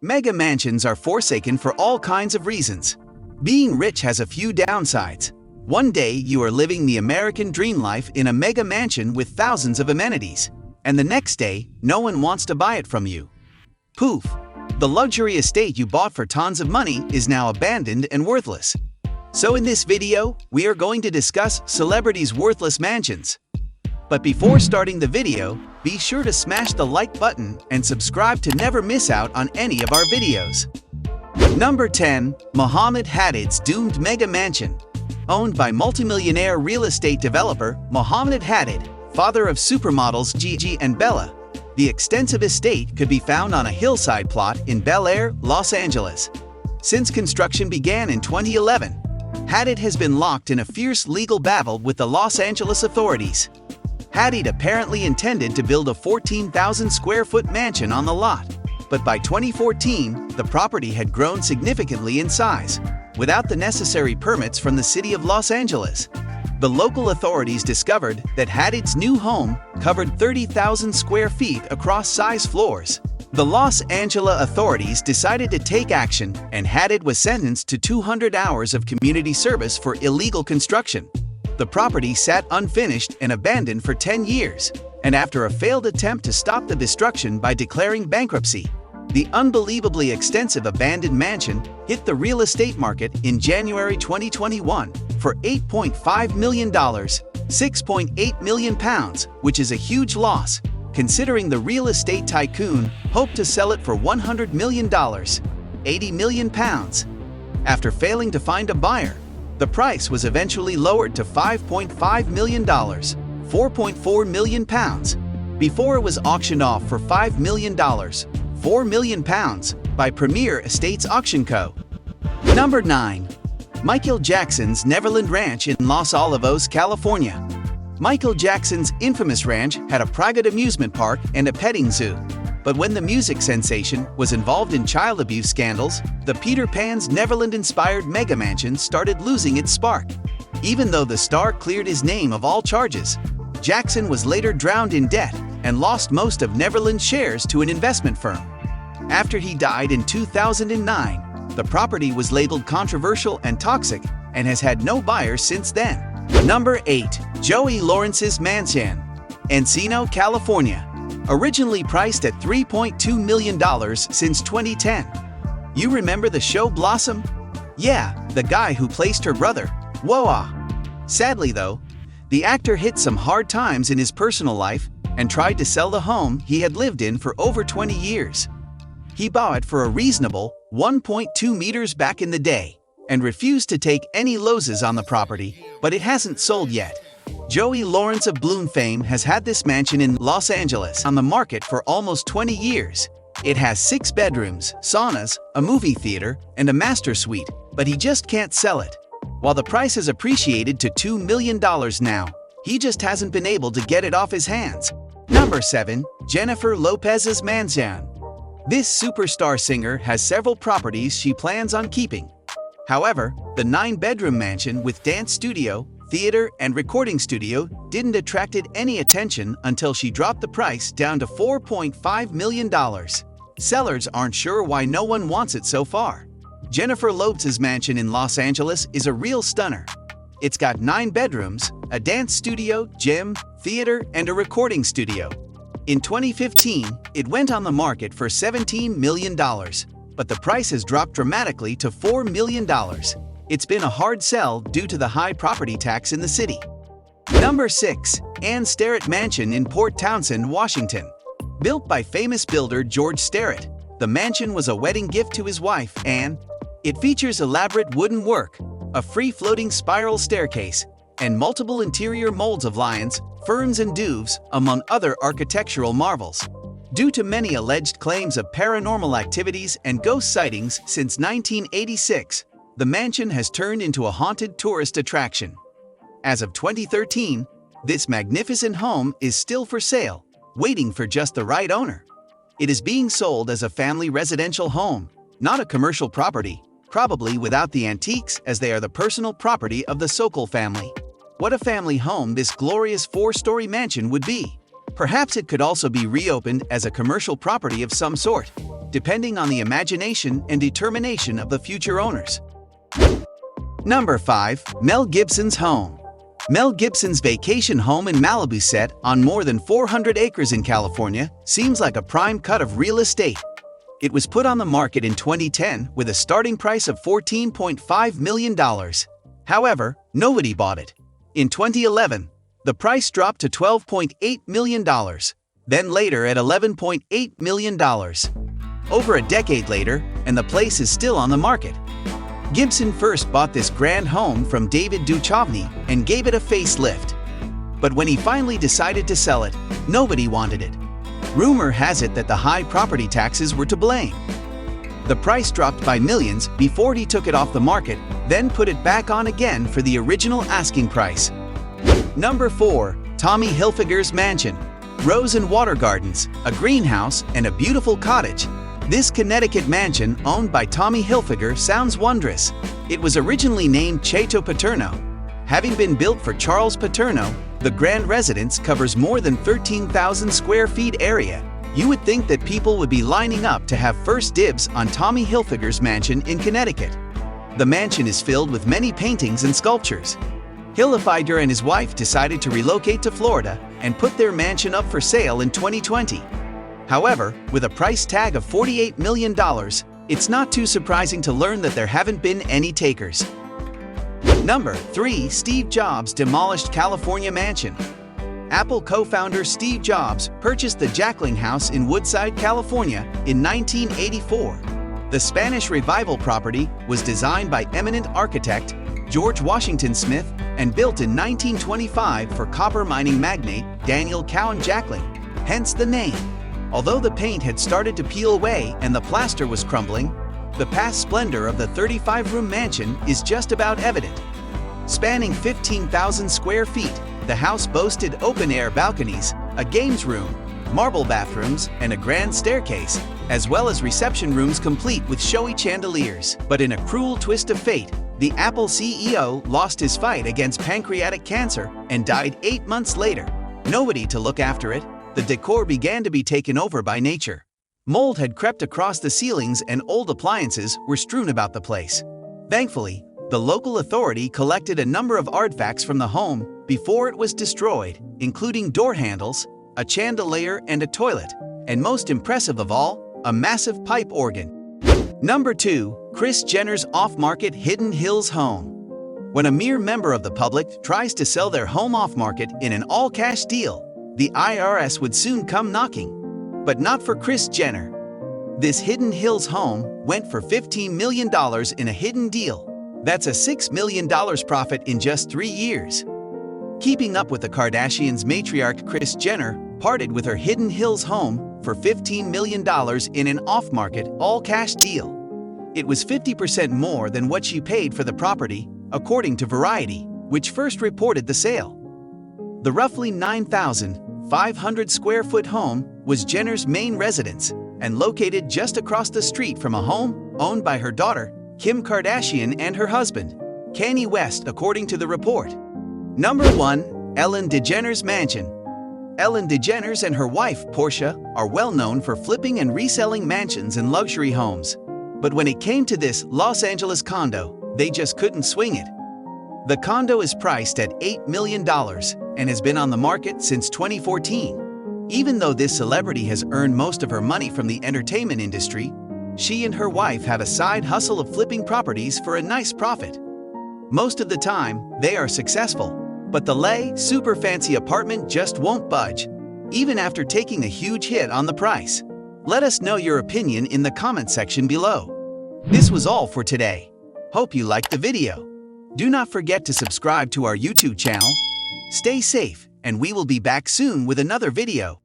Mega mansions are forsaken for all kinds of reasons. Being rich has a few downsides. One day you are living the American dream life in a mega mansion with thousands of amenities, and the next day, no one wants to buy it from you. Poof! The luxury estate you bought for tons of money is now abandoned and worthless. So in this video, we are going to discuss celebrities' worthless mansions. But before starting the video, be sure to smash the like button and subscribe to never miss out on any of our videos. Number 10. Mohammed Hadid's doomed mega mansion. Owned by multimillionaire real estate developer Mohammed Hadid, father of supermodels Gigi and Bella, the extensive estate could be found on a hillside plot in Bel Air, Los Angeles. Since construction began in 2011, Hadid has been locked in a fierce legal battle with the Los Angeles authorities. Hadid apparently intended to build a 14,000 square foot mansion on the lot, but by 2014, the property had grown significantly in size, without the necessary permits from the city of Los Angeles. The local authorities discovered that Hadid's new home covered 30,000 square feet across size floors. The Los Angeles authorities decided to take action, and Hadid was sentenced to 200 hours of community service for illegal construction. The property sat unfinished and abandoned for 10 years, and after a failed attempt to stop the destruction by declaring bankruptcy, the unbelievably extensive abandoned mansion hit the real estate market in January 2021 for $8.5 million, £6.8 million, which is a huge loss, considering the real estate tycoon hoped to sell it for $100 million, £80 million. After failing to find a buyer, the price was eventually lowered to $5.5 million, £4.4 million, before it was auctioned off for $5 million, £4 million, by Premier Estates Auction Co. Number 9. Michael Jackson's Neverland Ranch in Los Olivos, California. Michael Jackson's infamous ranch had a private amusement park and a petting zoo. But when the music sensation was involved in child abuse scandals, the Peter Pan's Neverland-inspired mega mansion started losing its spark. Even though the star cleared his name of all charges, Jackson was later drowned in debt and lost most of Neverland's shares to an investment firm. After he died in 2009, the property was labeled controversial and toxic and has had no buyers since then. Number 8. Joey Lawrence's Mansion, Encino, California. Originally priced at $3.2 million since 2010. You remember the show Blossom? Yeah, the guy who placed her brother, Woah. Sadly though, the actor hit some hard times in his personal life and tried to sell the home he had lived in for over 20 years. He bought it for a reasonable 1.2 meters back in the day and refused to take any losses on the property, but it hasn't sold yet. Joey Lawrence of Bloom fame has had this mansion in Los Angeles on the market for almost 20 years. It has 6 bedrooms, saunas, a movie theater, and a master suite, but he just can't sell it. While the price has appreciated to $2 million now, he just hasn't been able to get it off his hands. Number 7. Jennifer Lopez's Mansion. This superstar singer has several properties she plans on keeping. However, the 9-bedroom mansion with dance studio, theater, and recording studio didn't attract any attention until she dropped the price down to $4.5 million. Sellers aren't sure why no one wants it so far. Jennifer Lopez's mansion in Los Angeles is a real stunner. It's got 9 bedrooms, a dance studio, gym, theater, and a recording studio. In 2015, it went on the market for $17 million, but the price has dropped dramatically to $4 million. It's been a hard sell due to the high property tax in the city. Number 6. Ann Starrett Mansion in Port Townsend, Washington. Built by famous builder George Starrett, the mansion was a wedding gift to his wife, Ann. It features elaborate wooden work, a free-floating spiral staircase, and multiple interior molds of lions, ferns, and doves, among other architectural marvels. Due to many alleged claims of paranormal activities and ghost sightings since 1986, the mansion has turned into a haunted tourist attraction. As of 2013, this magnificent home is still for sale, waiting for just the right owner. It is being sold as a family residential home, not a commercial property, probably without the antiques, as they are the personal property of the Sokol family. What a family home this glorious 4-story mansion would be! Perhaps it could also be reopened as a commercial property of some sort. depending on the imagination and determination of the future owners. Number 5. Mel Gibson's home. Mel Gibson's vacation home in Malibu, set on more than 400 acres in California, seems like a prime cut of real estate. It was put on the market in 2010 with a starting price of $14.5 million. However, nobody bought it. In 2011, the price dropped to $12.8 million, then later at $11.8 million. Over a decade later, and the place is still on the market. Gibson first bought this grand home from David Duchovny and gave it a facelift. But when he finally decided to sell it, nobody wanted it. Rumor has it that the high property taxes were to blame. The price dropped by millions before he took it off the market, then put it back on again for the original asking price. Number 4. Tommy Hilfiger's mansion. Rose and water gardens, a greenhouse, and a beautiful cottage. This Connecticut mansion, owned by Tommy Hilfiger, sounds wondrous. It was originally named Chateau Paterno. Having been built for Charles Paterno, the grand residence covers more than 13,000 square feet area. You would think that people would be lining up to have first dibs on Tommy Hilfiger's mansion in Connecticut. The mansion is filled with many paintings and sculptures. Hilfiger and his wife decided to relocate to Florida and put their mansion up for sale in 2020. However, with a price tag of $48 million, it's not too surprising to learn that there haven't been any takers. Number 3. Steve Jobs' demolished California mansion. Apple co-founder Steve Jobs purchased the Jackling House in Woodside, California in 1984. The Spanish Revival property was designed by eminent architect George Washington Smith and built in 1925 for copper mining magnate Daniel Cowan Jackling, hence the name. Although the paint had started to peel away and the plaster was crumbling, the past splendor of the 35-room mansion is just about evident. Spanning 15,000 square feet, the house boasted open-air balconies, a games room, marble bathrooms, and a grand staircase, as well as reception rooms complete with showy chandeliers. But in a cruel twist of fate, the Apple CEO lost his fight against pancreatic cancer and died 8 months later. Nobody to look after it. The decor began to be taken over by nature. Mold had crept across the ceilings and old appliances were strewn about the place. Thankfully, the local authority collected a number of artifacts from the home before it was destroyed, including door handles, a chandelier and a toilet, and most impressive of all, a massive pipe organ. Number 2. Kris Jenner's off-market Hidden Hills home. When a mere member of the public tries to sell their home off-market in an all-cash deal, the IRS would soon come knocking. But not for Kris Jenner. This Hidden Hills home went for $15 million in a hidden deal. That's a $6 million profit in just 3 years. Keeping up with the Kardashians, matriarch Kris Jenner parted with her Hidden Hills home for $15 million in an off-market, all-cash deal. It was 50% more than what she paid for the property, according to Variety, which first reported the sale. The roughly 9,500 square foot home was Jenner's main residence and located just across the street from a home owned by her daughter, Kim Kardashian, and her husband, Kanye West, according to the report. Number 1. Ellen DeGeneres mansion. Ellen DeGeneres and her wife, Portia, are well known for flipping and reselling mansions and luxury homes. But when it came to this Los Angeles condo, they just couldn't swing it. The condo is priced at $8 million and has been on the market since 2014. Even though this celebrity has earned most of her money from the entertainment industry, she and her wife have a side hustle of flipping properties for a nice profit. Most of the time, they are successful, but the super fancy apartment just won't budge, even after taking a huge hit on the price. Let us know your opinion in the comment section below. This was all for today. Hope you liked the video. Do not forget to subscribe to our YouTube channel. Stay safe, and we will be back soon with another video.